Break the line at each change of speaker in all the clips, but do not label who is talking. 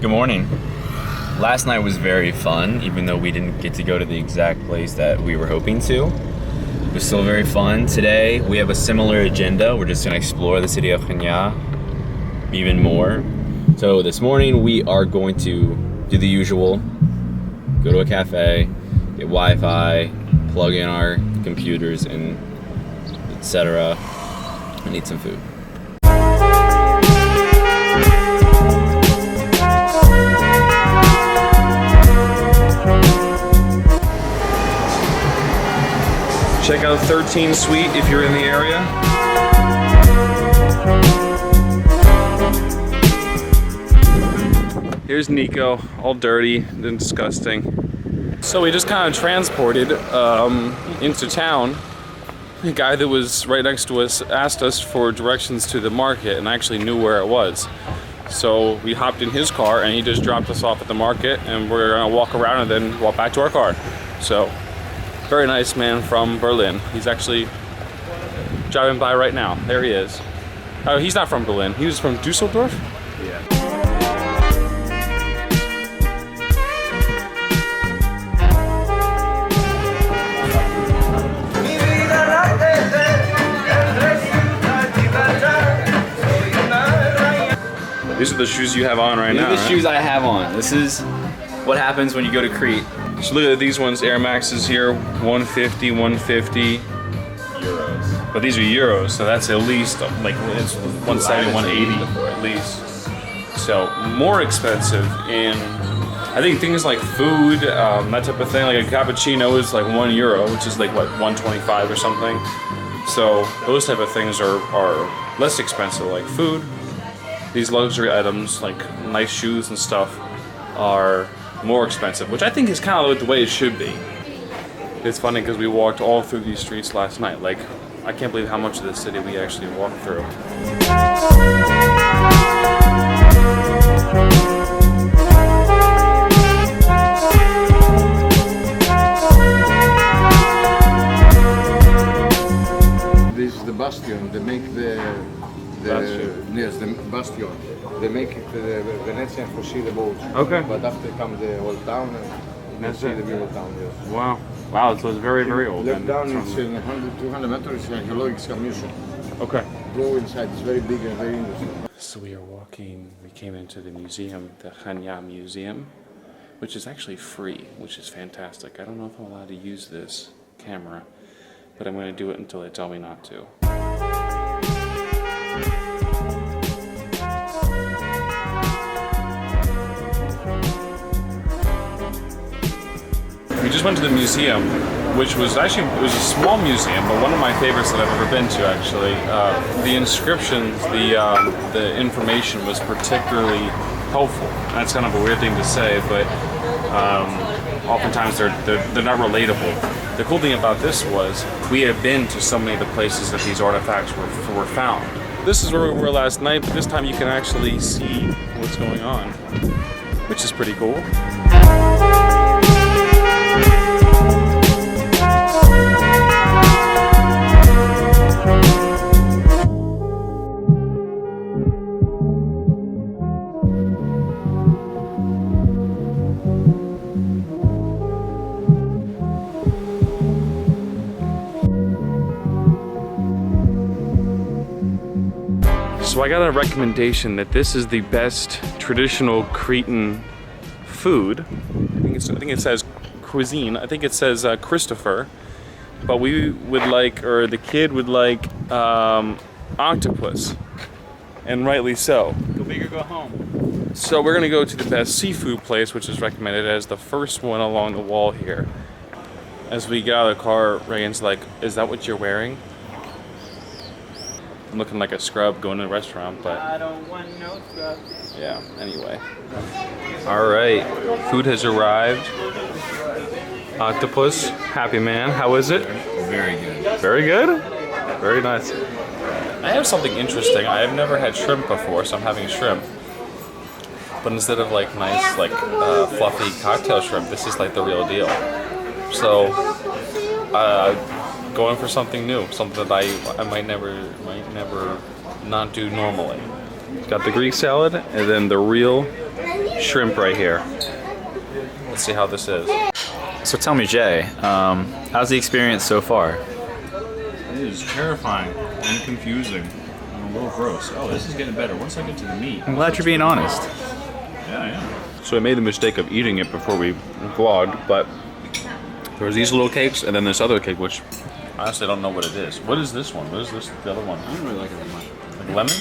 Good morning. Last night was very fun, even though we didn't get to go to the exact place that we were hoping to. It was still very fun. Today, we have a similar agenda. We're just gonna explore the city of Chania even more. So this morning, we are going to do the usual. Go to a cafe, get Wi-Fi, plug in our computers, and etc. and eat some food.
Check out 13 Suite if you're in the area. Here's Nico, all dirty and disgusting. So we just kind of transported into town. The guy that was right next to us asked us for directions to the market and actually knew where it was. So we hopped in his car and he just dropped us off at the market, and we're gonna walk around and then walk back to our car. So, very nice man from Berlin. He's actually driving by right now. There he is. Oh, he's not from Berlin. He was from Dusseldorf? Yeah. These are the shoes you have on right now.
These are the shoes I have on. This is what happens when you go to Crete.
So look at these ones, Air Maxes here, 150, 150.
Euros.
But these are euros, so that's at least like it's 170, 180 at least. So more expensive in, I think things like food, that type of thing. Like a cappuccino is like €1, which is like what, 125 or something. So those type of things are less expensive. Like food, these luxury items like nice shoes and stuff are more expensive, which I think is kind of the way it should be. It's funny because we walked all through these streets last night. Like, I can't believe how much of the city we actually walked through.
This is the bastion. They make yes, the bastion. They make it the Venetian for see the boats.
Okay.
But after come the old town and you see the beautiful town. Yes.
Wow. Wow, so it's very, very old.
Look down, it's in 100, 200 meters. It's an archaeological museum.
Okay.
Go inside. It's very big and very interesting.
So we came into the museum, the Chania Museum, which is actually free, which is fantastic. I don't know if I'm allowed to use this camera, but I'm going to do it until they tell me not to. We just went to the museum, which was actually, it was a small museum, but one of my favorites that I've ever been to actually. The inscriptions, the information was particularly helpful. That's kind of a weird thing to say, but oftentimes they're not relatable. The cool thing about this was we have been to so many of the places that these artifacts were found. This is where we were last night, but this time you can actually see what's going on, which is pretty cool. So I got a recommendation that this is the best traditional Cretan food. I think it says cuisine. I think it says Christopher. But we would like, or the kid would like, octopus. And rightly so.
Go big or go home.
So we're gonna go to the best seafood place, which is recommended as the first one along the wall here. As we get out of the car, Reagan's like, "Is that what you're wearing?" I'm looking like a scrub going to a restaurant, but
I don't want no scrub.
yeah, anyway. Alright, food has arrived. Octopus, happy man, how is it?
Very good.
Very good? Very nice. I have something interesting. I have never had shrimp before, so I'm having shrimp. But instead of like nice, like fluffy cocktail shrimp, this is like the real deal. So, going for something new, something that I might never not do normally. Got the Greek salad, and then the real shrimp right here. Let's see how this is.
So tell me, Jay, how's the experience so far?
It is terrifying and confusing and a little gross. Oh, this is getting better once I get to the meat.
I'm glad you're being honest.
Yeah, yeah. So I made the mistake of eating it before we vlogged, but there was these little cakes and then this other cake, which I honestly don't know what it is. What is this one? What is this? The other one?
I don't really like it that much.
Like lemon?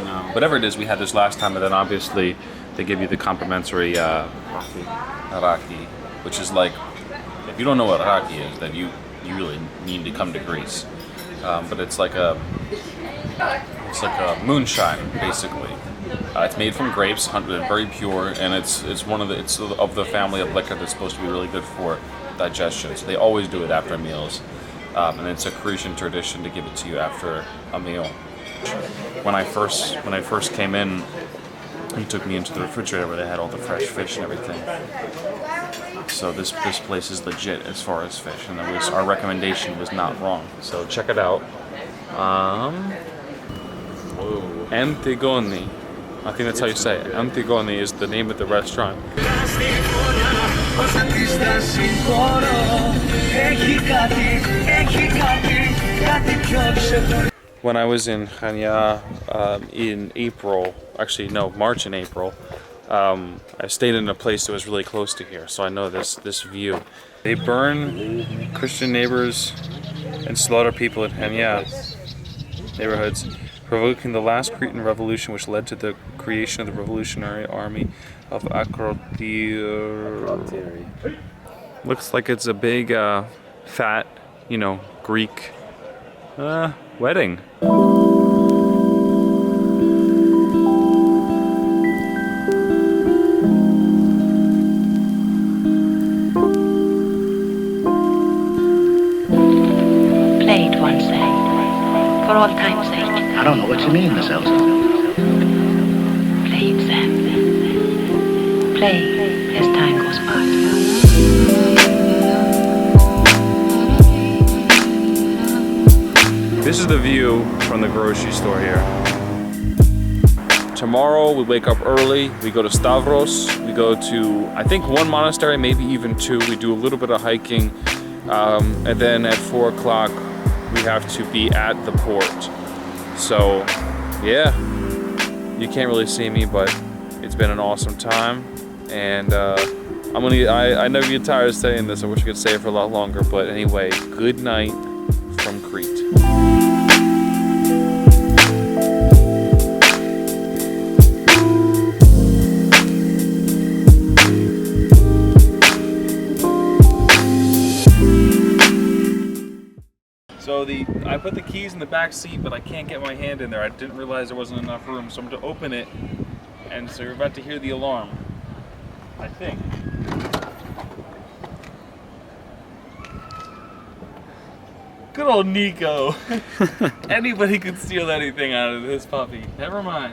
No. Whatever it is, we had this last time, and then obviously they give you the complimentary raki, which is like, if you don't know what raki is, then you really need to come to Greece. But it's like a moonshine, basically. It's made from grapes, very pure, and it's of the family of liquor that's supposed to be really good for digestion. So they always do it after meals, and it's a Croatian tradition to give it to you after a meal. When I first came in, he took me into the refrigerator where they had all the fresh fish and everything. So this place is legit as far as fish, and our recommendation was not wrong. So check it out. Antigoni. I think that's how you say it. Antigoni is the name of the restaurant. When I was in Chania in April, actually no, March and April, I stayed in a place that was really close to here, so I know this view. They burn Christian neighbors and slaughter people in Chania neighborhoods, provoking the last Cretan revolution, which led to the creation of the revolutionary army of Acrotiri. Looks like it's a big, fat, Greek wedding.
Played one say, for all time's sake.
I don't know what you mean, Miss Elsa.
Play it, Sam. Play as time goes by.
This is the view from the grocery store here. Tomorrow we wake up early, we go to Stavros, we go to, I think, one monastery, maybe even two. We do a little bit of hiking, and then at 4 o'clock we have to be at the port. So, yeah, you can't really see me, but it's been an awesome time, and I never get tired of saying this. I wish I could say it for a lot longer, but anyway, good night from Crete. So I put the keys in the back seat, but I can't get my hand in there. I didn't realize there wasn't enough room, so I'm going to open it, and so you're about to hear the alarm, I think. Good old Nico. Anybody could steal anything out of this puppy. Never mind.